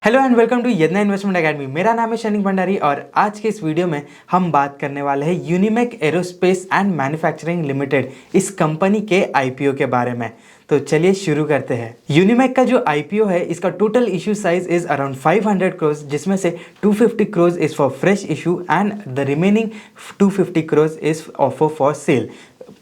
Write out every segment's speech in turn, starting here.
Hello and welcome to Yadnya investment academy. मेरा नाम है शनिक भंडारी और आज के इस वीडियो में हम बात करने वाले हैं Unimech aerospace and manufacturing limited इस कंपनी के आईपीओ के बारे में। तो चलिए शुरू करते हैं। यूनिमेक का जो आईपीओ है इसका total issue size is around 500 crore, जिसमें से 250 crore is for fresh issue and the remaining 250 crore is offer for sale.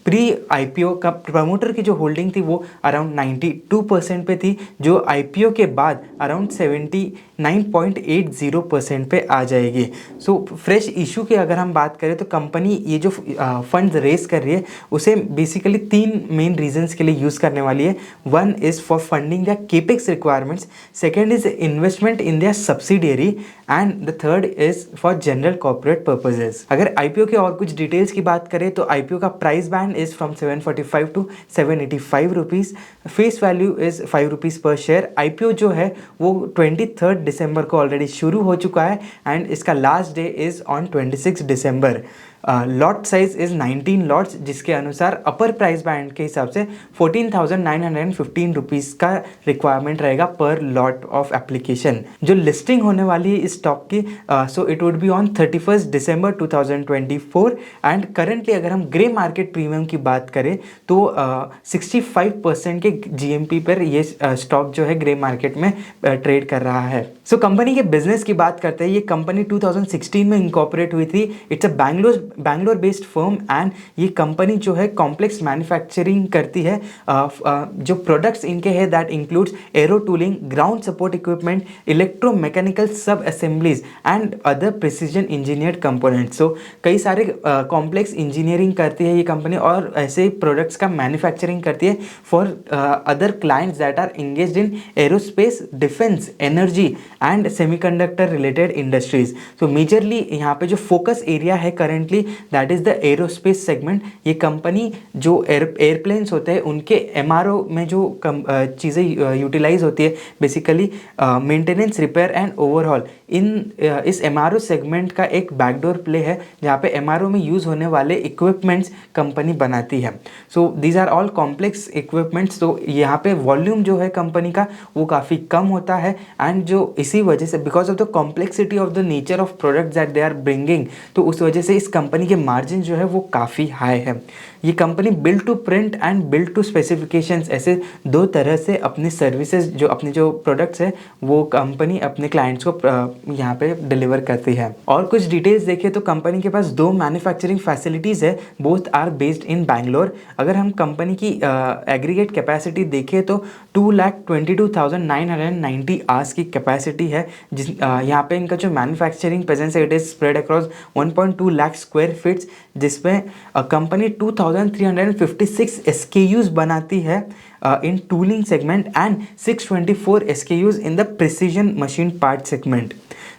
Pre IPO का प्रमोटर की जो होल्डिंग थी वो अराउंड 92% पे थी, जो आईपीओ के बाद अराउंड 79.80% पे आ जाएगी। सो फ्रेश इशू की अगर हम बात करें तो कंपनी ये जो फंड्स रेस कर रही है उसे बेसिकली तीन मेन रीजंस के लिए यूज़ करने वाली है। One is for funding the capex requirements, second is investment in their subsidiary and the third is for general corporate purposes. अगर आईपीओ के और कुछ डिटेल्स की बात करें तो आईपीओ का price band is from 745 to 785 rupees. Face value is 5 rupees per share. IPO जो है वो 23 दिसंबर को ऑलरेडी शुरू हो चुका है एंड इसका last day is on 26 December. Lot size is 19 lots, जिसके अनुसार अपर प्राइस बैंड के हिसाब से 14,915 रुपीज़ का रिक्वायरमेंट रहेगा पर लॉट ऑफ एप्लीकेशन। जो लिस्टिंग होने वाली है इस स्टॉक की, so it would be on 31 December 2024 and currently अगर हम ग्रे मार्केट प्रीमियम की बात करें तो 65% के जीएमपी पर ये स्टॉक जो है ग्रे मार्केट में ट्रेड कर रहा है। सो कंपनी के बिजनेस की बात करते हैं। ये कंपनी 2016 में इनकॉर्पोरेट हुई थी। It's a Bangalore based firm and ये कंपनी जो है कॉम्प्लेक्स मैन्युफैक्चरिंग करती है। जो प्रोडक्ट्स इनके हैं that includes aero tooling, ground support equipment, electromechanical sub assemblies and other precision engineered components. So कई सारे कॉम्प्लेक्स इंजीनियरिंग करती है ये कंपनी और ऐसे प्रोडक्ट्स का मैन्युफैक्चरिंग करती है for other clients that are engaged in aerospace, defence, energy and semiconductor related industries. So majorly यहाँ पे जो फोकस एरिया है currently that is the aerospace segment. ये कंपनी जो एयरप्लेन्स होते हैं उनके एमआरओ में जो चीज़ें यूटिलाइज होती है, basically maintenance, repair and overhaul, इस एमआरओ सेगमेंट का एक बैकडोर प्ले है जहाँ पे एमआरओ में यूज़ होने वाले इक्विपमेंट्स कंपनी बनाती है। So these are all complex equipments. तो यहाँ पे वॉल्यूम जो है कंपनी का वो काफ़ी कम होता है एंड जो इसी वजह से because of the complexity of the nature of product that they are bringing, तो उस वजह से इस कंपनी के मार्जिन जो है वो काफ़ी हाई है। ये company build to print and build to specifications, ऐसे दो तरह से अपनी सर्विसेज जो अपने जो प्रोडक्ट्स है वो कंपनी अपने क्लाइंट्स को यहाँ पे डिलीवर करती है। और कुछ डिटेल्स देखें तो कंपनी के पास दो मैन्युफैक्चरिंग फैसिलिटीज़ है, both are based in Bangalore. अगर हम कंपनी की एग्रीगेट कैपेसिटी देखें तो 2,22,990 आवर्स की कैपेसिटी है। जिस यहाँ पे इनका जो मैन्युफैक्चरिंग प्रेजेंस है it is spread across 1.2 lakh square feets, जिसमें कंपनी 2,356 SKUs बनाती है in tooling segment and 624 SKUs in the precision machine part segment.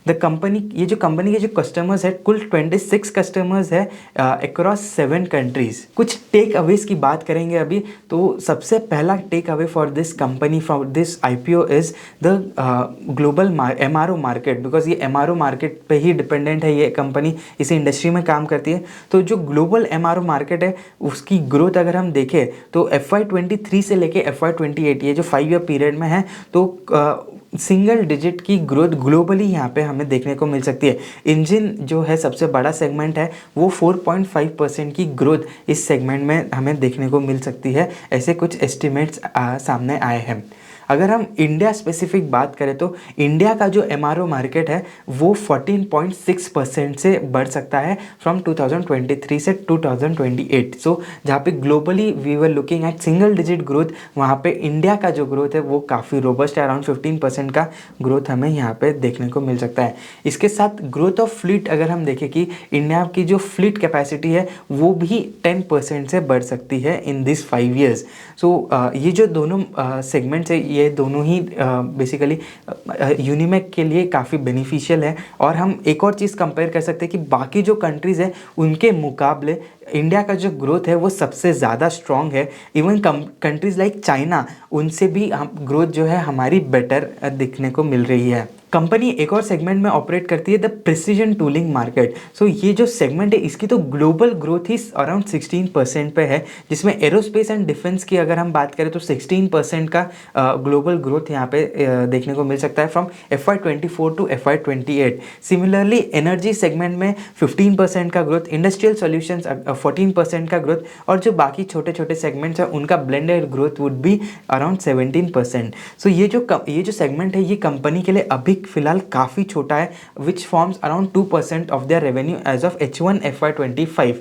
The company ये जो कंपनी के जो कस्टमर्स है कुल 26 कस्टमर्स है अक्रॉस 7 कंट्रीज। कुछ टेक अवेज की बात करेंगे अभी। तो सबसे पहला takeaway for this company for this IPO is the global MRO market, because ये एमआरओ मार्केट पे ही डिपेंडेंट है ये कंपनी, इसी इंडस्ट्री में काम करती है। तो जो ग्लोबल एमआरओ मार्केट है उसकी ग्रोथ अगर हम देखें तो FY23 से लेके FY28 ये जो 5 ईयर पीरियड में है तो सिंगल डिजिट की ग्रोथ ग्लोबली यहाँ पे हमें देखने को मिल सकती है। इंजन जो है सबसे बड़ा सेगमेंट है वो 4.5% की ग्रोथ इस सेगमेंट में हमें देखने को मिल सकती है, ऐसे कुछ एस्टिमेट्स सामने आए हैं। अगर हम इंडिया स्पेसिफिक बात करें तो इंडिया का जो एमआरओ मार्केट है वो 14.6% से बढ़ सकता है फ्रॉम 2023 से 2028। सो जहाँ पे globally we were looking at single digit growth, वहाँ पे इंडिया का जो ग्रोथ है वो काफ़ी रोबस्ट है, अराउंड 15% का ग्रोथ हमें यहाँ पे देखने को मिल सकता है। इसके साथ ग्रोथ ऑफ फ्लीट अगर हम देखें कि इंडिया की जो फ्लीट कैपेसिटी है वो भी 10% से बढ़ सकती है इन दिस 5 ईयर्स। सो ये जो दोनों सेगमेंट्स है ये दोनों ही बेसिकली यूनिमेक के लिए काफ़ी बेनिफिशियल है। और हम एक और चीज़ कंपेयर कर सकते हैं कि बाकी जो कंट्रीज़ है उनके मुकाबले इंडिया का जो ग्रोथ है वो सबसे ज़्यादा स्ट्रॉन्ग है। इवन कंट्रीज़ लाइक चाइना, उनसे भी हम ग्रोथ जो है हमारी बेटर दिखने को मिल रही है। कंपनी एक और सेगमेंट में ऑपरेट करती है, the precision tooling market. So ये जो सेगमेंट है इसकी तो ग्लोबल ग्रोथ ही अराउंड 16% पे है, जिसमें एरोस्पेस एंड डिफेंस की अगर हम बात करें तो 16% का ग्लोबल ग्रोथ यहाँ पे देखने को मिल सकता है from FY24 to FY28। Similarly energy segment में 15% का ग्रोथ, इंडस्ट्रियल सॉल्यूशंस 14% का ग्रोथ, और जो बाकी छोटे छोटे सेगमेंट्स हैं उनका blended growth would be around 17%। सो ये जो सेगमेंट है ये कंपनी के लिए अभी फिलहाल काफ़ी छोटा है, which forms around 2% of their revenue as of H1 FY25।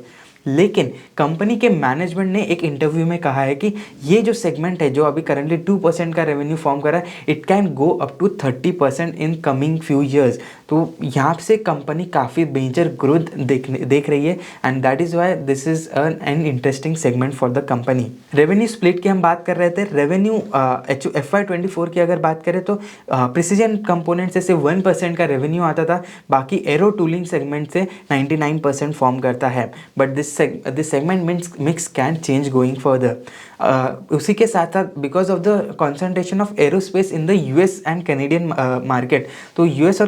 लेकिन कंपनी के मैनेजमेंट ने एक इंटरव्यू में कहा है कि ये जो सेगमेंट है जो अभी करंटली 2% का रेवेन्यू फॉर्म कर रहा है, it can go up to 30% in coming few years. तो यहाँ से कंपनी काफ़ी मेजर ग्रोथ देख रही है, and that is why this is an interesting segment for the company. Revenue split की हम बात कर रहे थे। रेवेन्यू FY24 की अगर बात करें तो प्रिसीजन कंपोनेंट से सिर्फ 1% का रेवेन्यू आता था, बाकी एरो टूलिंग सेगमेंट से 99% फॉर्म करता है। But this segment mix can change going further। उसी के साथ साथ because of the concentration of aerospace in the US and Canadian market, तो US और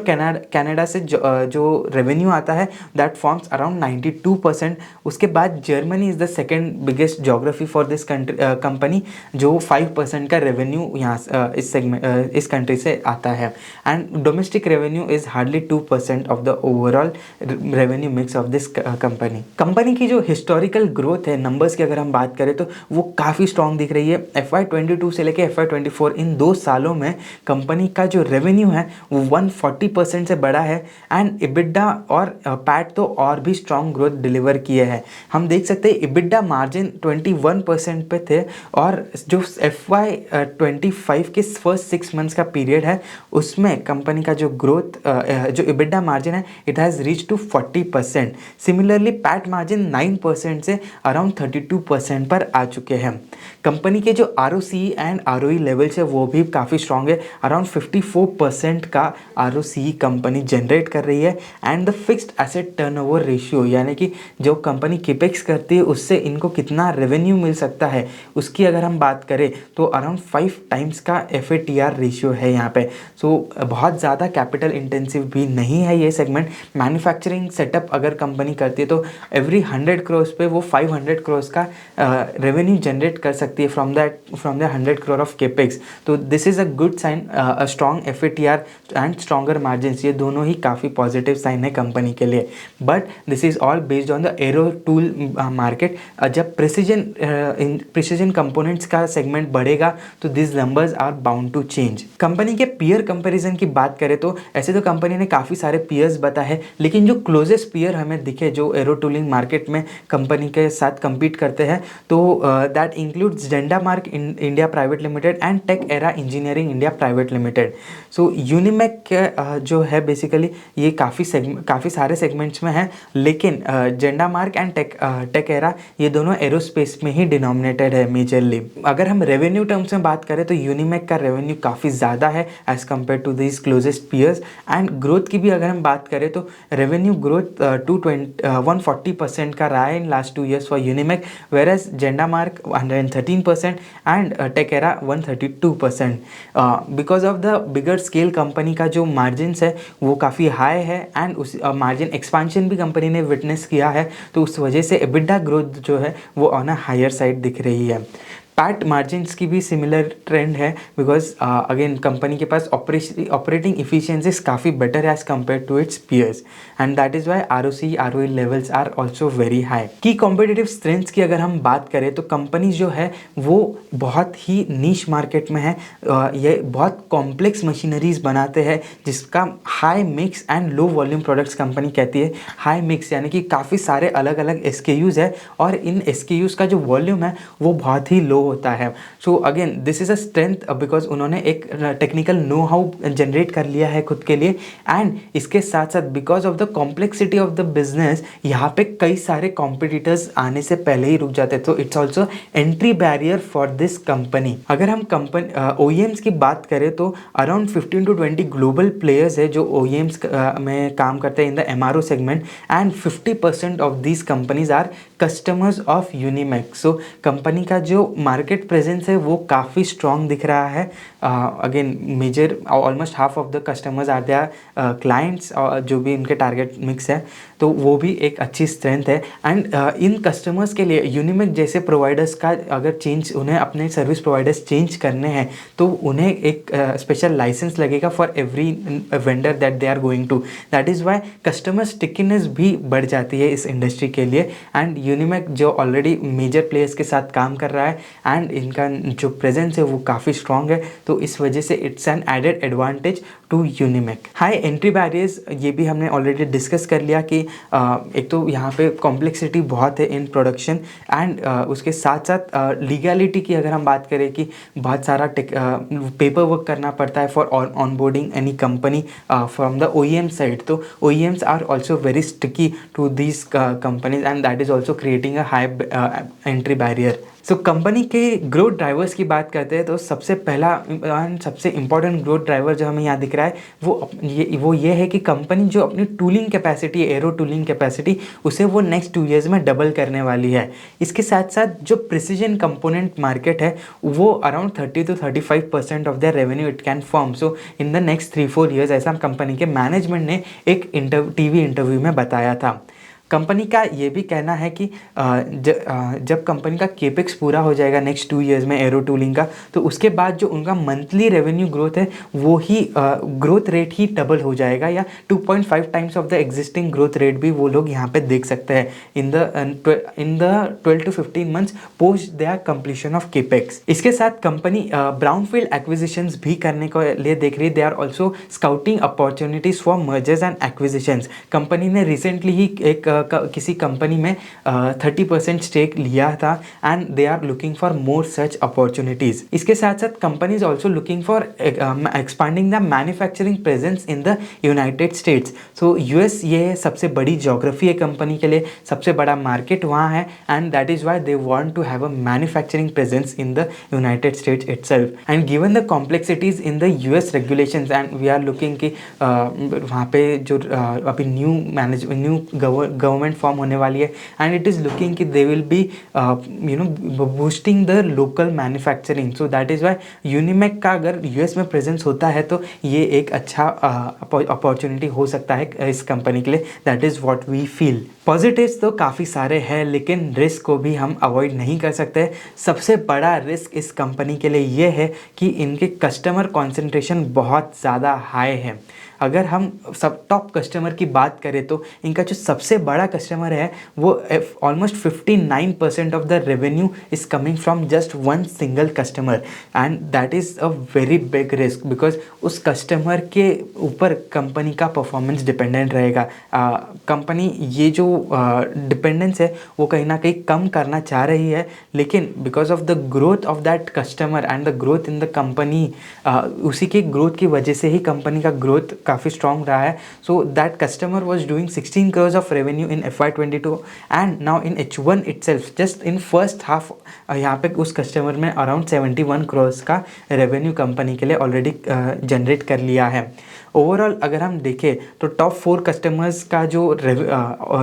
कनाडा से जो रेवेन्यू आता है दैट फॉर्म्स अराउंड 92%। उसके बाद Germany is the second biggest geography for this company, जो 5% का रेवेन्यू यहाँ इस कंट्री से आता है, and domestic revenue is hardly 2% of the overall revenue mix of this company की जो हिस्टोरिकल ग्रोथ है, नंबर्स की अगर हम बात करें तो वो काफ़ी स्ट्रॉन्ग दिख रही है। FY22 से लेकर FY24 इन 2 सालों में कंपनी का जो रेवेन्यू है वो 140% से बढ़ा है, एंड EBITDA और पैट तो और भी स्ट्रॉन्ग ग्रोथ डिलीवर किए हैं। हम देख सकते हैं EBITDA मार्जिन 21% पे थे, और जो FY25 के फर्स्ट 6 मंथ्स का पीरियड है उसमें कंपनी का जो ग्रोथ जो EBITDA मार्जिन है it has reach to 40%। Similarly PAT margin 9% से अराउंड 32% पर आ चुके हैं। कंपनी के जो ROCE एंड ROE लेवल्स है वो भी काफ़ी स्ट्रॉन्ग है, अराउंड 54% का ROCE कंपनी जनरेट कर रही है, and the fixed asset turnover ratio, यानी कि जो कंपनी केपेक्स करती है उससे इनको कितना रेवेन्यू मिल सकता है उसकी अगर हम बात करें तो अराउंड 5 टाइम्स का FATR रेशियो है यहाँ पे। सो बहुत ज़्यादा कैपिटल इंटेंसिव भी नहीं है ये सेगमेंट। मैन्युफैक्चरिंग सेटअप अगर कंपनी करती है तो एवरी 100 करोड़ पे वो 500 करोड़ का रेवेन्यू जनरेट कर सकती है from the 100 crore of capex. तो this is a good sign, a strong FATR and stronger margins, ये दोनों ही काफ़ी पॉजिटिव साइन है कंपनी के लिए। But this is all based on the aero tool market. जब प्रिसीजन कंपोनेंट्स का सेगमेंट बढ़ेगा तो this numbers are bound to change. Company के पीयर कंपैरिजन की बात करें तो ऐसे तो कंपनी ने काफ़ी सारे पीयर्स बताए हैं, लेकिन जो क्लोजेस्ट पीयर हमें दिखे जो एरो टूलिंग मार्केट में कंपनी के साथ compete करते हैं तो that includes Jendamark India private limited and Tech Era engineering India private limited. So Unimech जो है बेसिकली ये काफ़ी सारे सेगमेंट्स में है, लेकिन जेंडामार्क एंड टेक एरा ये दोनों एरोस्पेस में ही डिनोमिनेटेड है मेजरली। अगर हम रेवेन्यू टर्म्स में बात करें तो यूनिमेक का रेवेन्यू काफ़ी ज़्यादा है as compare to this closest peers, and growth की भी अगर हम बात करें तो रेवेन्यू ग्रोथ 140% का रहा है in last 2 years for Unimech, whereas Jendamark 113% and Tech Era 132%। Because of the bigger scale company का जो मार्जिन्स है वो काफ़ी हाई है, एंड उस मार्जिन एक्सपांशन भी कंपनी ने विटनेस किया है, तो उस वजह से EBITDA ग्रोथ जो है वो ऑन अ हायर साइड दिख रही है। पैट मार्जिन्स की भी सिमिलर ट्रेंड है, बिकॉज अगेन कंपनी के पास ऑपरेटिंग इफिशियंसीज काफ़ी बेटर है as compare to its peers, and that is why ROCE ROE levels are also very high. की कॉम्पिटिटिव स्ट्रेंथ्स की अगर हम बात करें तो कंपनी जो है वो बहुत ही नीश मार्केट में है। ये बहुत कॉम्प्लेक्स मशीनरीज बनाते हैं जिसका high mix and low volume products company कहती है। हाई मिक्स यानी कि काफ़ी सारे अलग अलग SKUs है, और इन SKUs का जो वॉल्यूम है वो बहुत ही लो होता है। So again this is a strength because उन्होंने एक टेक्निकल नो हाउ जनरेट कर लिया है खुद के लिए, एंड इसके साथ साथ because of the complexity of the business यहाँ पे कई सारे कॉम्पिटिटर्स आने से पहले ही रुक जाते हैं, तो it's also entry barrier for this company. अगर हम OEMs की बात करें तो अराउंड 15 to 20 ग्लोबल प्लेयर्स है जो OEMs में काम करते हैं in the MRO segment, and 50% of these companies are customers of Unimech. So company का जो मार्केट प्रेजेंस है वो काफ़ी स्ट्रॉन्ग दिख रहा है। Again major almost half of the customers are their clients, जो भी उनके टारगेट मिक्स है, तो वो भी एक अच्छी स्ट्रेंथ है। एंड इन कस्टमर्स के लिए यूनिमैक जैसे प्रोवाइडर्स का अगर चेंज, उन्हें अपने सर्विस प्रोवाइडर्स चेंज करने हैं तो उन्हें एक स्पेशल लाइसेंस लगेगा for every vendor that they are going to. That is why customer stickiness भी बढ़ जाती है इस इंडस्ट्री के लिए। एंड यूनिमैक जो ऑलरेडी मेजर प्लेयर्स के साथ काम कर रहा है एंड इनका जो प्रेजेंस है वो काफ़ी स्ट्रॉन्ग है, तो इस वजह से it's an added advantage to Unimech. High entry barriers, ये भी हमने ऑलरेडी डिस्कस कर लिया कि एक तो यहाँ पे कॉम्प्लेक्सिटी बहुत है इन प्रोडक्शन एंड उसके साथ साथ लीगलिटी की अगर हम बात करें कि बहुत सारा पेपर वर्क करना पड़ता है for onboarding any company from the OEM side. तो OEMs are also very sticky to these companies and that is also creating a high entry barrier. So company के ग्रोथ ड्राइवर्स की बात करते हैं तो सबसे पहला एंड सबसे इम्पॉर्टेंट ग्रोथ ड्राइवर जो हमें यहाँ दिख रहा है वो ये है कि कंपनी जो अपनी tooling capacity, arrow tooling capacity, उसे वो नेक्स्ट 2 years में डबल करने वाली है। इसके साथ साथ जो प्रिसीजन कंपोनेंट मार्केट है वो around 30 to 35% of the revenue it can form. So in the next 3-4 years, ऐसा कंपनी के मैनेजमेंट ने एक टीवी इंटरव्यू में बताया था। कंपनी का ये भी कहना है कि जब कंपनी का केपेक्स पूरा हो जाएगा नेक्स्ट 2 years में एरो टूलिंग का, तो उसके बाद जो उनका मंथली रेवेन्यू ग्रोथ है वो ही ग्रोथ रेट ही डबल हो जाएगा, या 2.5 times of the existing growth rate भी वो लोग यहाँ पे देख सकते हैं in the 12 to 15 months post their completion of capex. इसके साथ कंपनी ब्राउनफील्ड एक्विजिशंस भी करने को लिए देख रही है। They are also scouting opportunities for mergers and acquisitions. Company ने रिसेंटली ही एक किसी कंपनी में 30% स्टेक लिया था and they are looking for more such opportunities. इसके साथ साथ company is also looking for expanding the manufacturing presence in the United States. So US ये सबसे बड़ी ज्योग्राफी है कंपनी के लिए, सबसे बड़ा मार्केट वहाँ है and that is why they want to have a manufacturing presence in the United States itself. And given the complexities in the US regulations and we are looking कि वहाँ पे जो अभी न्यू गवर्नमेंट फॉर्म होने वाली है and it is looking कि they will be boosting the local manufacturing. So that is why Unimech का अगर US में प्रेजेंस होता है तो ये एक अच्छा अपॉर्चुनिटी हो सकता है इस कंपनी के लिए। That is what we feel. Positives तो काफ़ी सारे हैं लेकिन रिस्क को भी हम अवॉइड नहीं कर सकते। सबसे बड़ा रिस्क इस कंपनी के लिए ये है कि इनके कस्टमर कॉन्सेंट्रेशन बहुत ज़्यादा हाई है। अगर हम सब टॉप कस्टमर की बात करें तो इनका जो सबसे बड़ा कस्टमर है वो almost 59% of the revenue is coming from just one single customer and that is a very big risk because उस कस्टमर के ऊपर कंपनी का परफॉर्मेंस डिपेंडेंट रहेगा। कंपनी ये जो डिपेंडेंस है वो कहीं ना कहीं कम करना चाह रही है, लेकिन because of the growth of that customer and the growth in the company, उसी के ग्रोथ की वजह से ही कंपनी का ग्रोथ काफ़ी स्ट्रॉन्ग रहा है। So that customer was doing 16 crores of revenue in FY22 and now in H1 itself just in first half यहाँ पे उस कस्टमर में अराउंड 71 crores का रेवेन्यू कंपनी के लिए ऑलरेडी जनरेट कर लिया है। ओवरऑल अगर हम देखें तो टॉप 4 कस्टमर्स का जो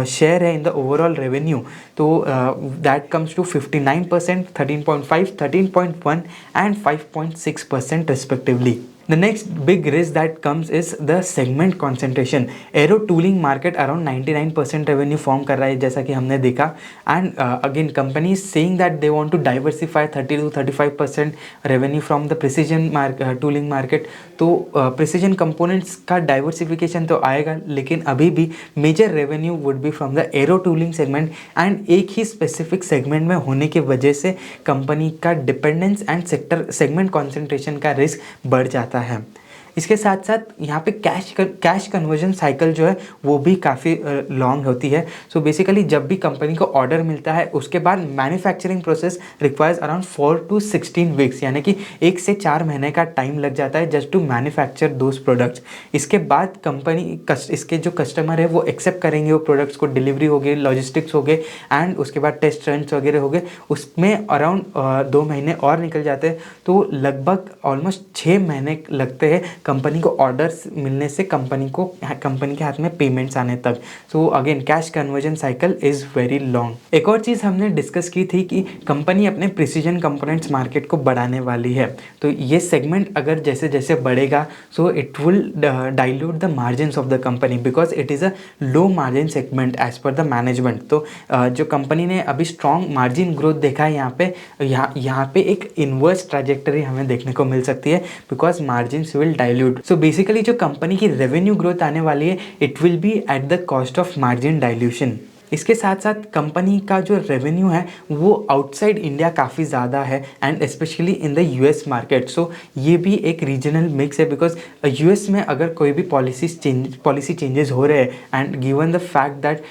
शेयर है इन द ओवरऑल रेवेन्यू, तो that comes to 59%, 13.5, 13.1 and 5.6% respectively. The next big risk that comes is the segment concentration. Aero tooling market around 99% revenue form कर रहा है जैसा कि हमने देखा and again company is saying that they want to diversify 30 to 35% revenue from the precision tooling market. तो precision components का diversification तो आएगा लेकिन अभी भी major revenue would be from the aero tooling segment and एक ही स्पेसिफिक सेगमेंट में होने की वजह से कंपनी का डिपेंडेंस एंड सेगमेंट कॉन्सेंट्रेशन का रिस्क बढ़ जाता है। इसके साथ साथ यहाँ पे कैश कन्वर्जन साइकिल जो है वो भी काफ़ी लॉन्ग होती है। सो बेसिकली जब भी कंपनी को ऑर्डर मिलता है उसके बाद manufacturing process requires around 4 to 16 weeks, यानी कि 1 से 4 महीने का टाइम लग जाता है just to manufacture those products. इसके बाद कंपनी इसके जो कस्टमर है वो एक्सेप्ट करेंगे वो प्रोडक्ट्स को, डिलीवरी हो गई, लॉजिस्टिक्स हो गए एंड उसके बाद टेस्ट रन्स वगैरह हो गए, उसमें अराउंड 2 महीने और निकल जाते हैं। तो लगभग ऑलमोस्ट 6 महीने लगते हैं कंपनी को ऑर्डर्स मिलने से कंपनी के हाथ में पेमेंट्स आने तक। So again cash conversion cycle is very long. एक और चीज़ हमने डिस्कस की थी कि कंपनी अपने प्रिसीजन कंपोनेंट्स मार्केट को बढ़ाने वाली है। तो ये सेगमेंट अगर जैसे जैसे बढ़ेगा so it will dilute the margins of the company because it is a low margin segment as per the management. तो जो कंपनी ने अभी स्ट्रॉन्ग मार्जिन ग्रोथ देखा है यहाँ पे एक इन्वर्स ट्रैजेक्टरी हमें देखने को मिल सकती है because margins will dilute. So basically जो कंपनी की रेवेन्यू ग्रोथ आने वाली है it will be at the cost of margin dilution. इसके साथ साथ कंपनी का जो रेवेन्यू है वो आउटसाइड इंडिया काफ़ी ज़्यादा है and specially in the US market. So ये भी एक रीजनल मिक्स है बिकॉज यूएस में अगर कोई भी पॉलिसी चेंजेस हो रहे हैं and given the fact that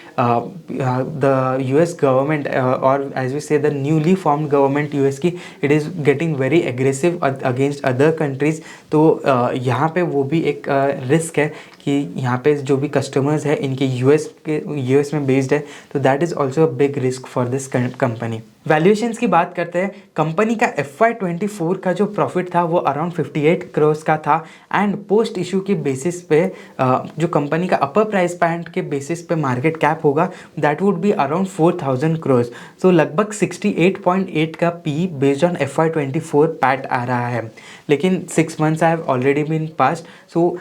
the US government और as we say the newly formed government US की it is getting very aggressive against other countries. तो यहाँ पे वो भी एक रिस्क है कि यहाँ पे जो भी कस्टमर्स है इनके यूएस में बेस्ड है। तो that is also a big risk for this company. Valuations की बात करते हैं। कंपनी का FY24 का जो प्रॉफिट था वो अराउंड 58 करोड़ का था एंड पोस्ट इशू के बेसिस पे जो कंपनी का अपर प्राइस बैंड के बेसिस पे मार्केट कैप होगा that would be around 4000 crore. So लगभग 68.8 का P based on FY24 PAT आ रहा है। लेकिन 6 months have already been passed. So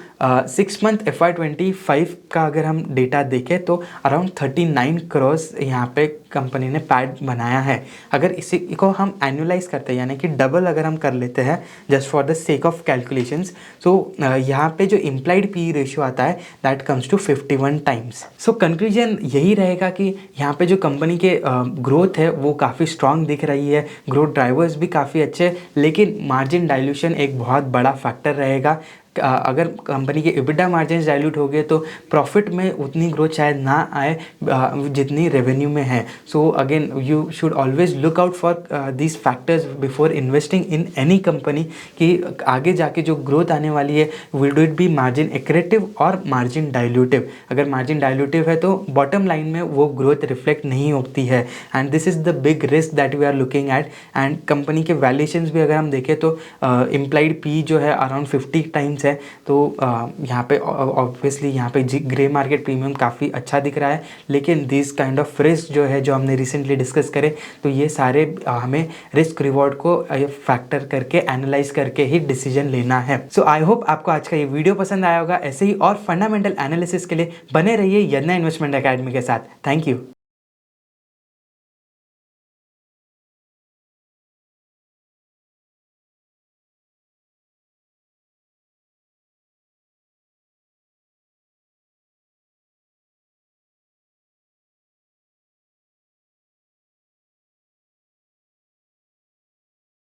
6 month FY25 का अगर हम डेटा देखें तो अराउंड 39 करोड़ यहाँ पे कंपनी ने पैट बनाया है। अगर इसी को हम एनुअलाइज करते हैं यानी कि डबल अगर हम कर लेते हैं just for the sake of calculations so यहाँ पे जो इम्प्लाइड पी रेशियो आता है that comes to 51 times. So conclusion यही रहेगा कि यहाँ पे जो कंपनी के ग्रोथ है वो काफ़ी स्ट्रांग दिख रही है, ग्रोथ ड्राइवर्स भी काफ़ी अच्छे, लेकिन मार्जिन डाइल्यूशन एक बहुत बड़ा फैक्टर रहेगा। अगर कंपनी के EBITDA मार्जिन डाइल्यूट हो गए तो प्रॉफिट में उतनी ग्रोथ शायद ना आए जितनी रेवेन्यू में है। So again you should always look out for these factors before investing in any company कि आगे जाके जो ग्रोथ आने वाली है will it be margin accretive और मार्जिन डाइल्यूटिव। अगर मार्जिन डाइल्यूटिव है तो बॉटम लाइन में वो ग्रोथ रिफ्लेक्ट नहीं होती है and this is the big risk that we are looking at. And company के वैल्यूएशंस भी अगर हम देखें तो इम्प्लाइड पी जो है अराउंड 50 टाइम्स है। तो यहाँ पे ऑब्वियसली यहाँ पे ग्रे मार्केट प्रीमियम काफ़ी अच्छा दिख रहा है, लेकिन दिस काइंड ऑफ रिस्क जो है जो हमने रिसेंटली डिस्कस करे तो ये सारे हमें रिस्क रिवॉर्ड को फैक्टर करके एनालाइज करके ही डिसीजन लेना है। सो आई होप आपको आज का ये वीडियो पसंद आया होगा। ऐसे ही और फंडामेंटल एनालिसिस के लिए बने रहिए यदना इन्वेस्टमेंट एकेडमी के साथ। Thank you.